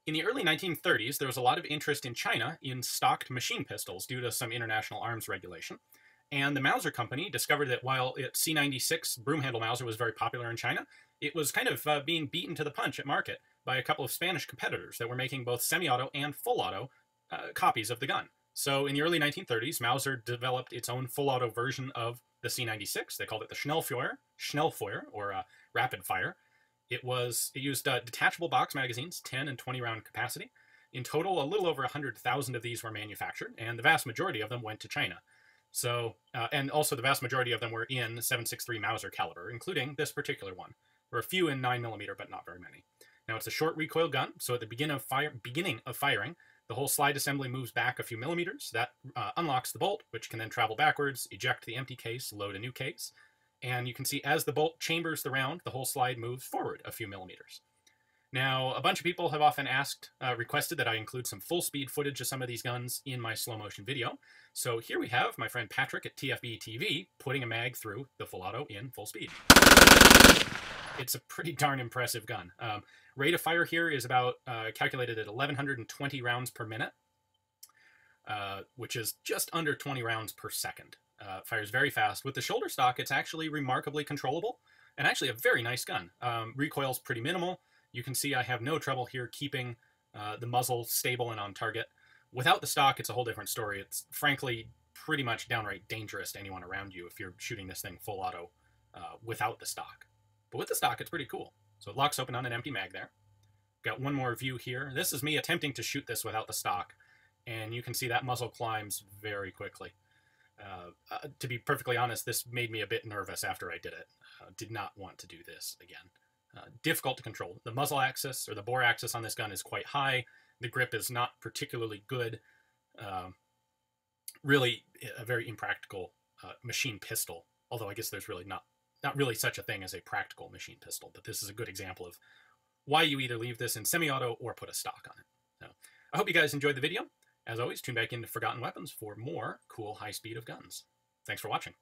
In the early 1930s, there was a lot of interest in China in stocked machine pistols due to some international arms regulation. And the Mauser company discovered that while its C96 broom handle Mauser was very popular in China, it was kind of being beaten to the punch at market by a couple of Spanish competitors that were making both semi-auto and full-auto copies of the gun. So in the early 1930s, Mauser developed its own full-auto version of the C96. They called it the Schnellfeuer, or rapid fire. It used detachable box magazines, 10 and 20 round capacity. In total, a little over 100,000 of these were manufactured, and the vast majority of them went to China. So, and also the vast majority of them were in 7.63 Mauser caliber, including this particular one. There were a few in 9mm, but not very many. Now, it's a short recoil gun, so at the beginning of firing, the whole slide assembly moves back a few millimeters. That unlocks the bolt, which can then travel backwards, eject the empty case, load a new case. And you can see as the bolt chambers the round, the whole slide moves forward a few millimeters. Now, a bunch of people have often requested that I include some full-speed footage of some of these guns in my slow-motion video. So here we have my friend Patrick at TFB TV putting a mag through the full auto in full speed. It's a pretty darn impressive gun. Rate of fire here is about calculated at 1,120 rounds per minute, which is just under 20 rounds per second. Fires very fast. With the shoulder stock, it's actually remarkably controllable and actually a very nice gun. Recoil's pretty minimal. You can see I have no trouble here keeping the muzzle stable and on target. Without the stock, it's a whole different story. It's frankly pretty much downright dangerous to anyone around you if you're shooting this thing full auto without the stock. But with the stock, it's pretty cool. So it locks open on an empty mag there. Got one more view here. This is me attempting to shoot this without the stock. And you can see that muzzle climbs very quickly. To be perfectly honest, this made me a bit nervous after I did it. Did not want to do this again. Difficult to control. The muzzle axis, or the bore axis on this gun is quite high. The grip is not particularly good. Really a very impractical machine pistol. Although I guess there's really not really such a thing as a practical machine pistol. But this is a good example of why you either leave this in semi-auto or put a stock on it. So I hope you guys enjoyed the video. As always, tune back into Forgotten Weapons for more cool high speed of guns. Thanks for watching.